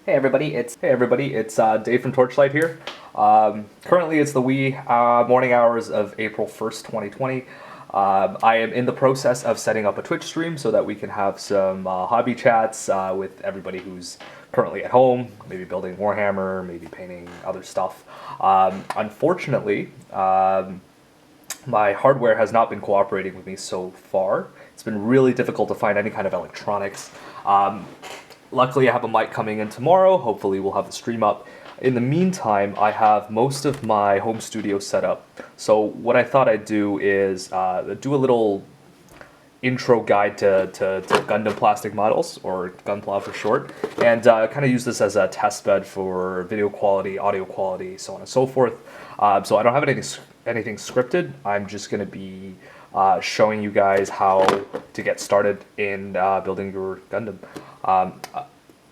Hey everybody, it's Dave from Torchlight here. Currently, it's the wee morning hours of April 1st, 2020. I am in the process of setting up a Twitch stream so that we can have some hobby chats with everybody who's currently at home, maybe building Warhammer, maybe painting other stuff. Unfortunately, my hardware has not been cooperating with me so far. It's been really difficult to find any kind of electronics. Luckily, I have a mic coming in tomorrow. Hopefully, we'll have the stream up. In the meantime, I have most of my home studio set up. So what I thought I'd do is do a little intro guide to Gundam Plastic Models, or Gunpla for short, and kind of use this as a test bed for video quality, audio quality, so on and so forth. So I don't have anything scripted. I'm just going to be showing you guys how to get started in building your Gundam.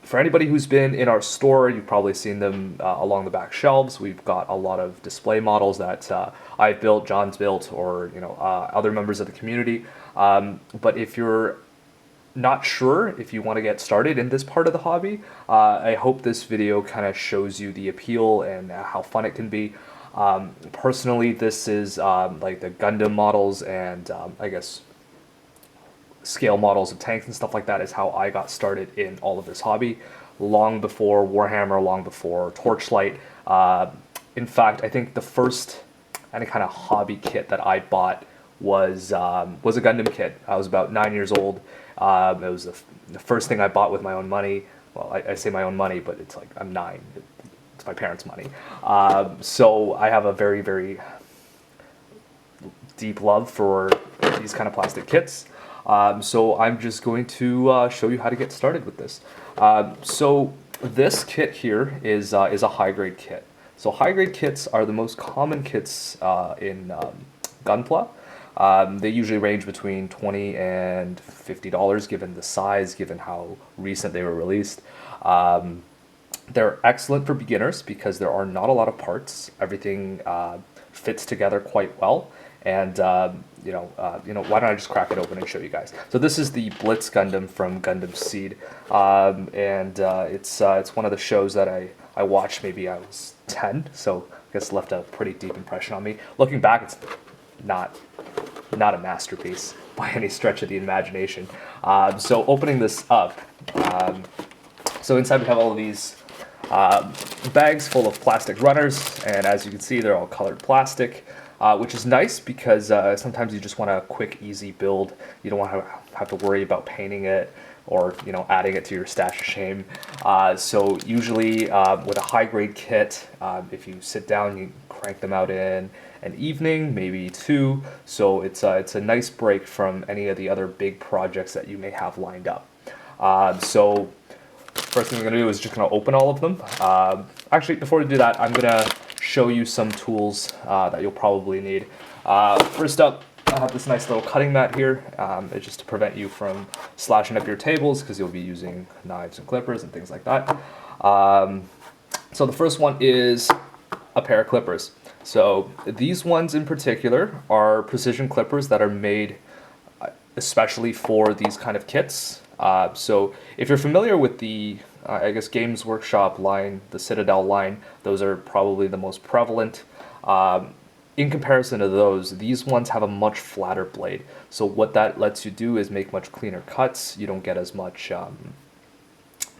For anybody who's been in our store, you've probably seen them along the back shelves. We've got a lot of display models that I've built, John's built, or other members of the community. But if you're not sure if you want to get started in this part of the hobby, I hope this video kind of shows you the appeal and how fun it can be. Personally, this is like the Gundam models and I guess scale models of tanks and stuff like that is how I got started in all of this hobby, long before Warhammer, long before Torchlight. In fact, I think the first any kind of hobby kit that I bought was a Gundam kit. I was about 9 years old. It was the first thing I bought with my own money. Well, I say my own money, but it's like I'm 9. It's my parents' money. So I have a very, very deep love for these kind of plastic kits. So I'm just going to show you how to get started with this. So this kit here is a high-grade kit. So high-grade kits are the most common kits in Gunpla. They usually range between $20 and $50 given the size, given how recent they were released. They're excellent for beginners because there are not a lot of parts. Everything fits together quite well. And why don't I just crack it open and show you guys? So this is the Blitz Gundam from Gundam Seed, and it's one of the shows that I watched. Maybe I was 10, so I guess left a pretty deep impression on me. Looking back, it's not a masterpiece by any stretch of the imagination. So opening this up, so inside we have all of these bags full of plastic runners, and as you can see, they're all colored plastic. Which is nice because sometimes you just want a quick, easy build. You don't want to have to worry about painting it or adding it to your stash of shame. So usually with a high-grade kit, if you sit down, you crank them out in an evening, maybe 2. So it's a nice break from any of the other big projects that you may have lined up. So first thing I'm going to do is just going to open all of them. Actually, before we do that, I'm going to show you some tools that you'll probably need. First up, I have this nice little cutting mat here. It's just to prevent you from slashing up your tables because you'll be using knives and clippers and things like that. So the first one is a pair of clippers. So these ones in particular are precision clippers that are made especially for these kind of kits. So if you're familiar with the I guess Games Workshop line, the Citadel line, those are probably the most prevalent. In comparison to those, these ones have a much flatter blade. So what that lets you do is make much cleaner cuts. You don't get as much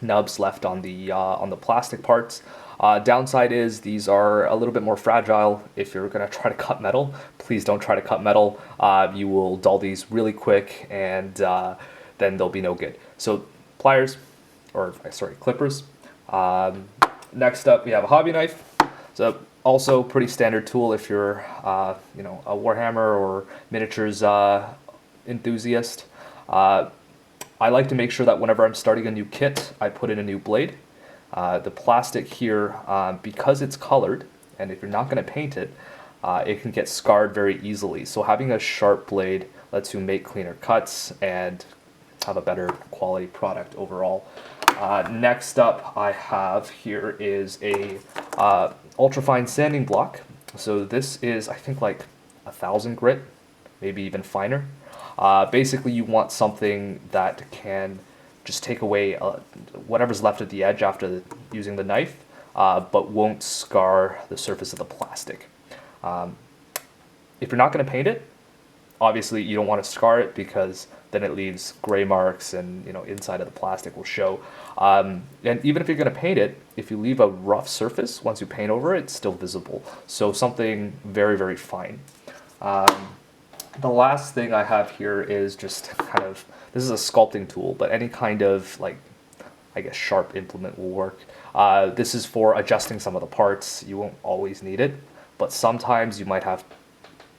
nubs left on the plastic parts. Downside is these are a little bit more fragile. If you're going to try to cut metal, please don't try to cut metal. You will dull these really quick, and then they'll be no good. So pliers, or sorry, clippers. Next up, we have a hobby knife. So also pretty standard tool if you're a Warhammer or miniatures enthusiast. I like to make sure that whenever I'm starting a new kit, I put in a new blade. The plastic here, because it's colored, and if you're not going to paint it, it can get scarred very easily. So having a sharp blade lets you make cleaner cuts and have a better quality product overall. Next up I have here is a ultrafine sanding block. So this is, I think, like 1,000 grit, maybe even finer. Basically you want something that can just take away whatever's left at the edge after using the knife, but won't scar the surface of the plastic. If you're not going to paint it, obviously you don't want to scar it because then it leaves gray marks and inside of the plastic will show. And even if you're going to paint it, if you leave a rough surface, once you paint over it, it's still visible. So something very, very fine. The last thing I have here is just kind of, this is a sculpting tool, but any kind of I guess sharp implement will work. This is for adjusting some of the parts. You won't always need it, but sometimes you might have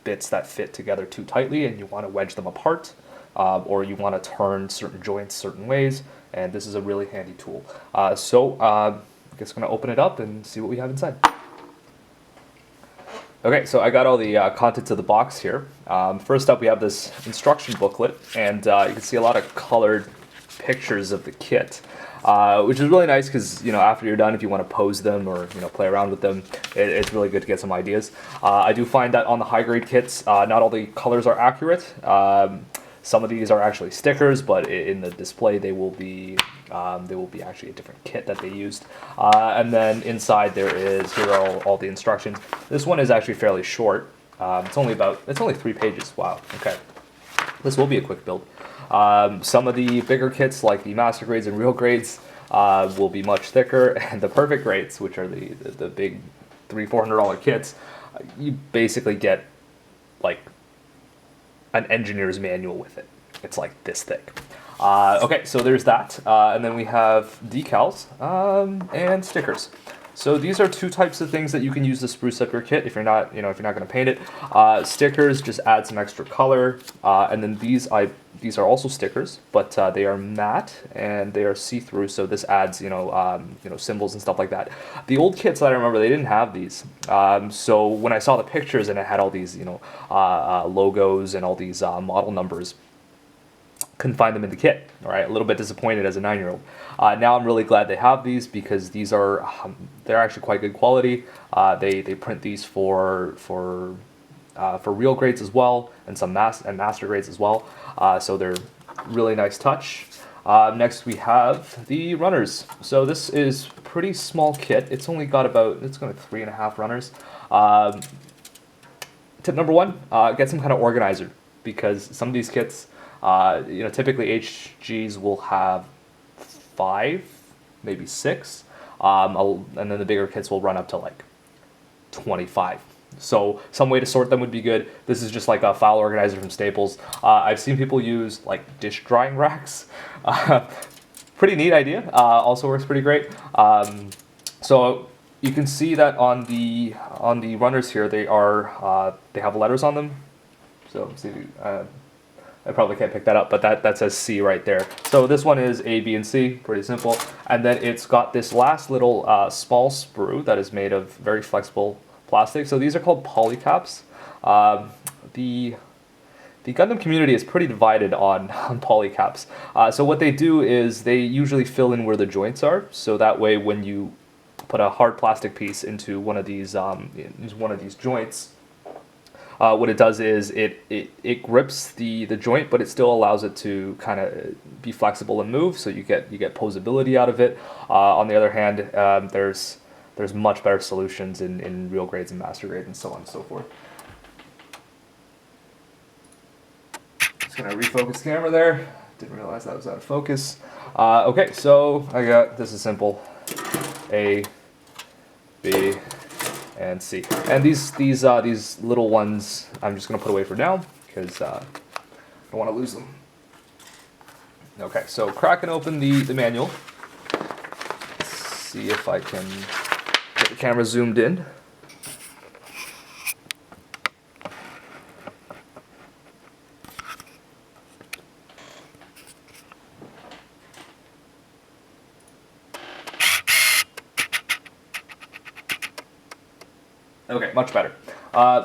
bits that fit together too tightly and you want to wedge them apart, or you want to turn certain joints certain ways, and this is a really handy tool. I guess I'm going to open it up and see what we have inside. Okay, so I got all the contents of the box here. First up, we have this instruction booklet, and you can see a lot of colored pictures of the kit, which is really nice because after you're done, if you want to pose them or play around with them, it's really good to get some ideas. I do find that on the high grade kits, not all the colors are accurate. Some of these are actually stickers, but in the display they will be actually a different kit that they used. And then inside here are all the instructions. This one is actually fairly short. It's only 3 pages. Wow. Okay, this will be a quick build. Some of the bigger kits, like the master grades and real grades, will be much thicker, and the perfect grades, which are the big $300-400 kits, you basically get like an engineer's manual with it. It's like this thick. Okay, so there's that, and then we have decals and stickers. So these are 2 types of things that you can use to spruce up your kit if you're not going to paint it. Stickers just add some extra color, and then these are also stickers, but they are matte and they are see-through, so this adds symbols and stuff like that. The old kits that I remember, they didn't have these. So when I saw the pictures and it had all these logos and all these model numbers, couldn't find them in the kit. All right, a little bit disappointed as a 9-year-old. Now I'm really glad they have these because these are they're actually quite good quality. They print these for real grades as well, and some master grades as well. So they're really nice touch. Next we have the runners. So this is pretty small kit. It's only got about 3.5 runners. Tip number 1: get some kind of organizer, because some of these kits, typically HGs will have 5, maybe 6, and then the bigger kits will run up to like 25. So some way to sort them would be good. This is just like a file organizer from Staples. I've seen people use like dish drying racks. Pretty neat idea. Also works pretty great. So you can see that on the runners here, they have letters on them. So see. I probably can't pick that up, but that says C right there. So this one is A, B, and C, pretty simple. And then it's got this last little small sprue that is made of very flexible plastic. So these are called polycaps. The Gundam community is pretty divided on polycaps. So what they do is they usually fill in where the joints are. So that way when you put a hard plastic piece into one of these joints, what it does is it grips the joint, but it still allows it to kind of be flexible and move, so you get posability out of it. On the other hand, there's much better solutions in real grades and master grades and so on and so forth. Just gonna refocus the camera there. Didn't realize that was out of focus. Okay, so this is simple. A, B, and C. And these little ones I'm just gonna put away for now because I don't want to lose them. Okay, so cracking open the manual. Let's see if I can get the camera zoomed in. Okay, much better.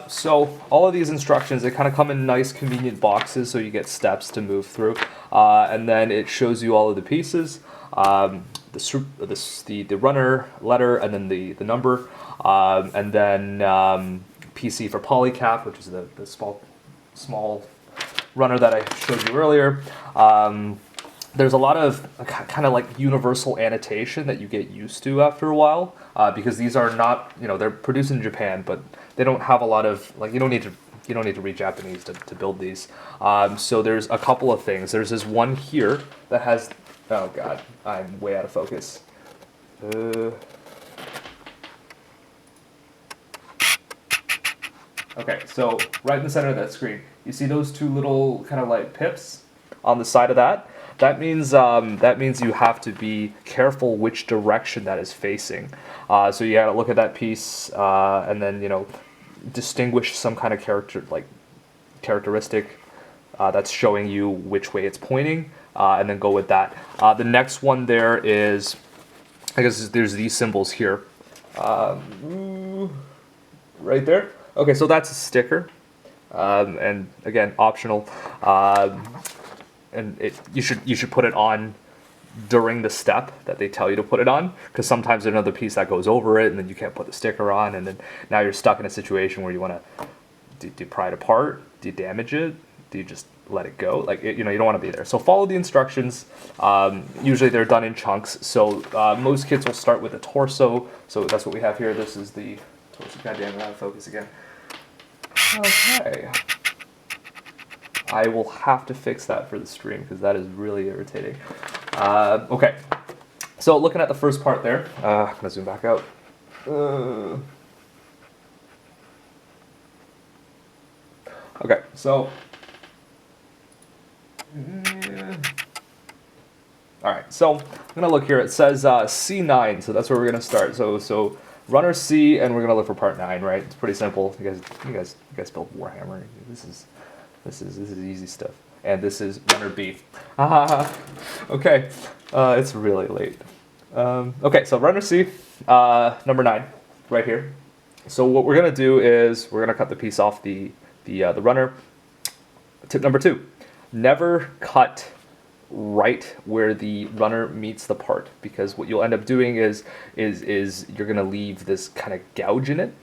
So all of these instructions, they kind of come in nice convenient boxes, so you get steps to move through, and then it shows you all of the pieces, the runner letter, and then the number, and then PC for polycap, which is the small runner that I showed you earlier. there's a lot of kind of like universal annotation that you get used to after a while, because these are not, they're produced in Japan, but they don't have a lot of, like, you don't need to read Japanese to build these. So there's a couple of things. There's this one here that has, oh god, I'm way out of focus. Okay, so right in the center of that screen, you see those two little kind of like pips on the side of that? That means you have to be careful which direction that is facing. So you gotta look at that piece and then distinguish some kind of characteristic that's showing you which way it's pointing, and then go with that. The next one there is, I guess there's these symbols here, right there. Okay, so that's a sticker, and again optional. And you should put it on during the step that they tell you to put it on, because sometimes there's another piece that goes over it and then you can't put the sticker on, and then now you're stuck in a situation where you want to do you pry it apart, do you damage it, do you just let it go, like you don't want to be there. So follow the instructions. Usually they're done in chunks, so most kits will start with the torso, so that's what we have here. This is the torso. Goddamn, I'm out of focus again. Okay, I will have to fix that for the stream because that is really irritating. Okay, so looking at the first part there, I'm gonna zoom back out. Okay, so all right, so I'm gonna look here. It says C9, so that's where we're gonna start. So runner C, and we're gonna look for part 9, right? It's pretty simple. You guys build Warhammer. This is easy stuff. And this is runner B. Okay, it's really late. Okay, so runner C, number 9, right here. So what we're gonna do is we're gonna cut the piece off the runner. Tip number 2: never cut right where the runner meets the part, because what you'll end up doing is you're gonna leave this kind of gouge in it.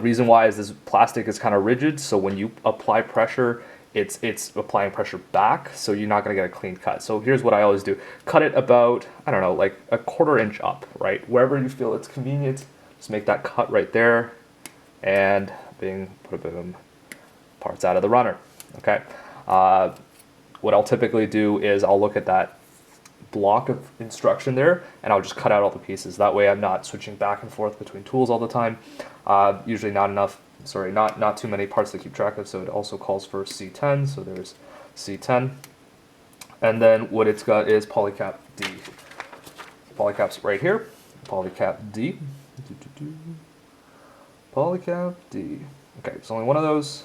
Reason why is this plastic is kind of rigid, so when you apply pressure, it's applying pressure back, so you're not gonna get a clean cut. So here's what I always do: cut it about, I don't know, like a 1/4 inch up, right? Wherever you feel it's convenient, just make that cut right there, and bing, boom, parts out of the runner. Okay. What I'll typically do is I'll look at that block of instruction there, and I'll just cut out all the pieces. That way I'm not switching back and forth between tools all the time. Usually not too many parts to keep track of, so it also calls for C10, so there's C10. And then what it's got is polycap D. Polycap's right here, polycap D. Polycap D. Okay, there's only one of those.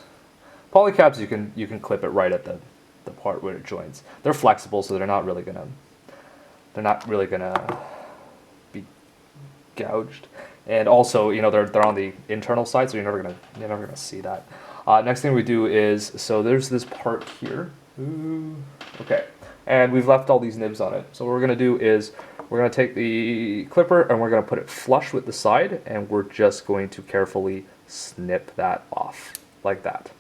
Polycaps, you can clip it right at the part where it joins. They're flexible, so they're not really gonna be gouged. And also, they're on the internal side, so you're never gonna see that. Next thing we do is, so there's this part here. Ooh, okay, and we've left all these nibs on it. So what we're gonna do is we're gonna take the clipper and we're gonna put it flush with the side, and we're just going to carefully snip that off like that.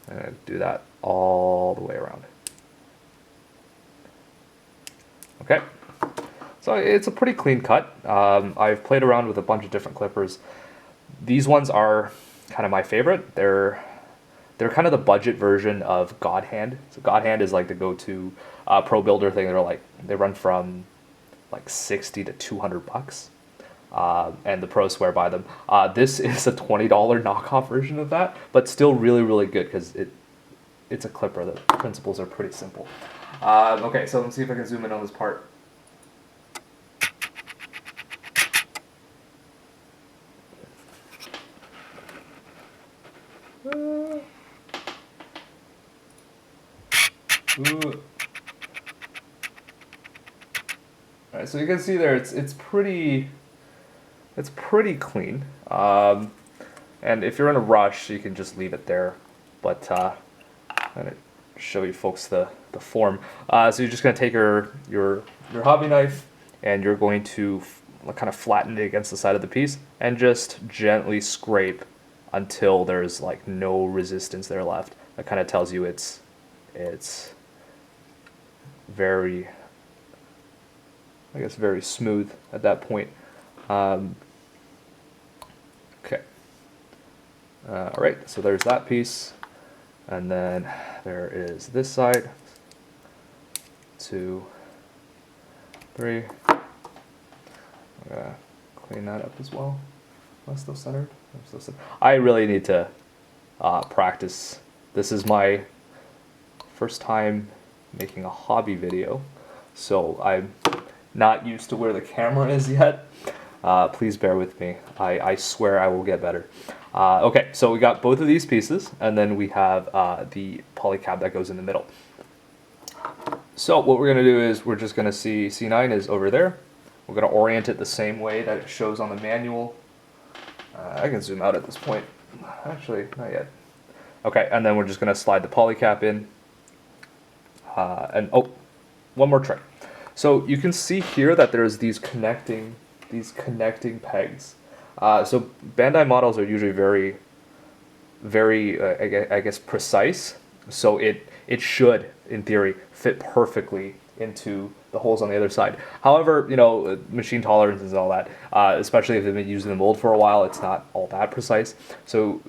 And do that all the way around. Okay, so it's a pretty clean cut. I've played around with a bunch of different clippers. These ones are kind of my favorite. They're kind of the budget version of God Hand. So God Hand is like the go-to pro builder thing. They run from like 60 to 200 bucks. And the pros swear by them. This is a $20 knockoff version of that, but still really, really good because it's a clipper. The principles are pretty simple. Okay, so let's see if I can zoom in on this part. Alright, so you can see there it's pretty clean. And if you're in a rush, you can just leave it there. But I'm gonna show you folks the form. So you're just gonna take your hobby knife, and you're going to kind of flatten it against the side of the piece, and just gently scrape until there's like no resistance there left. That kind of tells you it's very, I guess, very smooth at that point. Okay. All right, so there's that piece. And then there is this side. 2, 3. I'm gonna clean that up as well. Am I still centered? I'm still centered. I really need to practice. This is my first time making a hobby video, so I'm not used to where the camera is yet. Please bear with me. I swear I will get better. Okay, so we got both of these pieces, and then we have the polycab that goes in the middle. So what we're going to do is we're just going to see C9 is over there. We're going to orient it the same way that it shows on the manual. I can zoom out at this point. Actually, not yet. Okay, and then we're just going to slide the polycap in. And oh, one more trick. So you can see here that there's these connecting pegs. So Bandai models are usually very, I guess, precise. So it should, in theory, fit perfectly into the holes on the other side. However, you know, machine tolerances and all that, especially if they've been using the mold for a while, it's not all that precise. So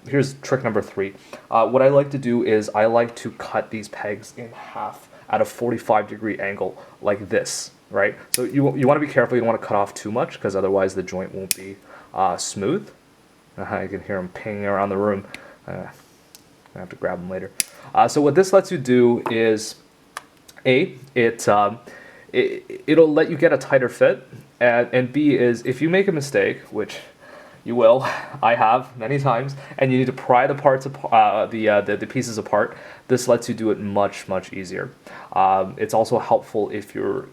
here's trick number 3. What I like to do is I like to cut these pegs in half at a 45-degree angle like this, right? So you want to be careful. You don't want to cut off too much because otherwise the joint won't be smooth. I can hear them pinging around the room. I have to grab them later. So what this lets you do is, it'll let you get a tighter fit, and B is if you make a mistake, which you will, I have many times, and you need to pry the parts the pieces apart. This lets you do it much easier. It's also helpful if you're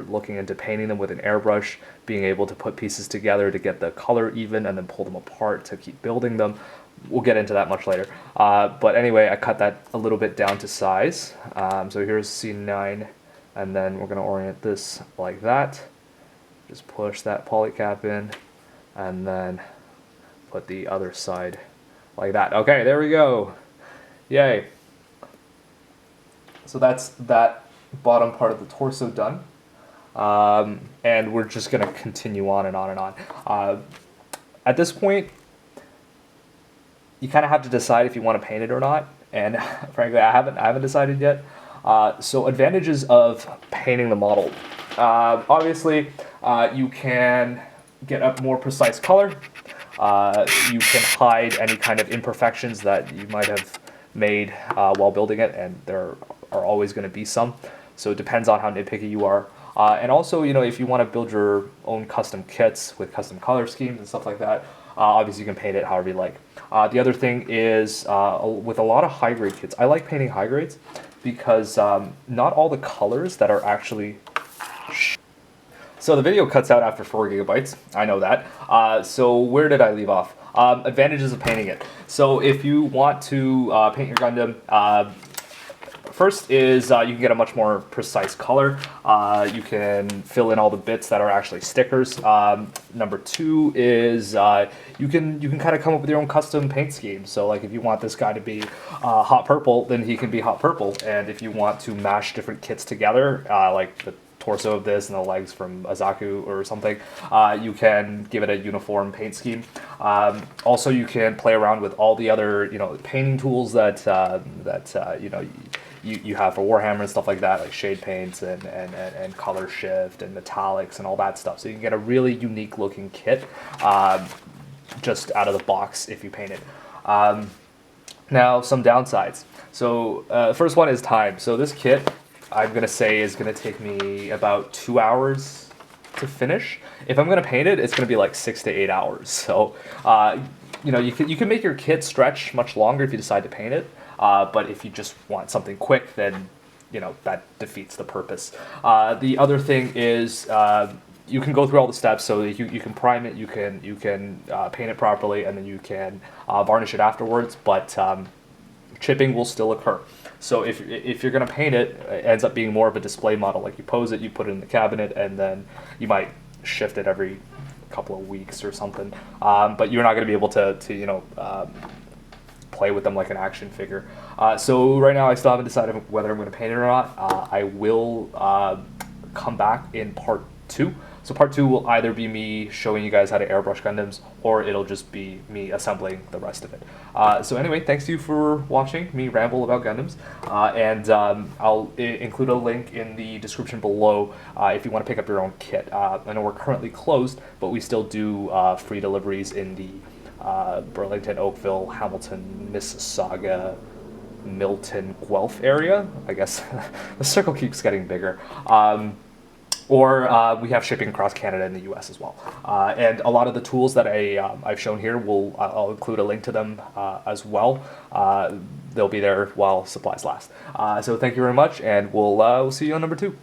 looking into painting them with an airbrush, being able to put pieces together to get the color even and then pull them apart to keep building them. We'll get into that much later. But anyway, I cut that a little bit down to size. So here's C9, and then we're going to orient this like that. Just push that polycap in, and then put the other side like that. Okay, there we go. Yay. So that's that bottom part of the torso done. And we're just going to continue on and on and on. At this point, you kind of have to decide if you want to paint it or not. And frankly, I haven't decided yet. So advantages of painting the model. Obviously, you can get a more precise color. You can hide any kind of imperfections that you might have made while building it, and there are always going to be some. So it depends on how nitpicky you are. And also, you know, if you want to build your own custom kits with custom color schemes and stuff like that, obviously you can paint it however you like. The other thing is, with a lot of high-grade kits, I like painting high grades because not all the colors that are actually... So the video cuts out after 4 gigabytes, I know that. So where did I leave off? Advantages of painting it. So if you want to paint your Gundam, first is you can get a much more precise color. You can fill in all the bits that are actually stickers. Number 2 is you can kind of come up with your own custom paint scheme. So like if you want this guy to be hot purple, then he can be hot purple. And if you want to mash different kits together, like the torso of this and the legs from Azaku or something, you can give it a uniform paint scheme. Also, you can play around with all the other, you know, painting tools that you know, you have for Warhammer and stuff like that, like shade paints and color shift and metallics and all that stuff. So you can get a really unique looking kit just out of the box if you paint it. Now, some downsides. So the first one is time. So this kit, I'm going to say, is going to take me about 2 hours to finish. If I'm going to paint it, it's going to be like 6 to 8 hours. So, you know, you can make your kit stretch much longer if you decide to paint it. But if you just want something quick, then, you know, that defeats the purpose. The other thing is you can go through all the steps. So you can prime it, you can paint it properly, and then you can varnish it afterwards. But chipping will still occur. So if you're going to paint it, it ends up being more of a display model. Like you pose it, you put it in the cabinet, and then you might shift it every couple of weeks or something. But you're not going to be able to you know, play with them like an action figure. So right now I still haven't decided whether I'm going to paint it or not. I will come back in part 2. So part 2 will either be me showing you guys how to airbrush Gundams, or it'll just be me assembling the rest of it. So anyway, thanks to you for watching me ramble about Gundams, and I'll include a link in the description below if you want to pick up your own kit. I know we're currently closed, but we still do free deliveries in the Burlington, Oakville, Hamilton, Mississauga, Milton, Guelph area. I guess the circle keeps getting bigger. Or we have shipping across Canada and the US as well. And a lot of the tools that I've shown here, I'll include a link to them as well. They'll be there while supplies last. So thank you very much, and we'll see you on number 2.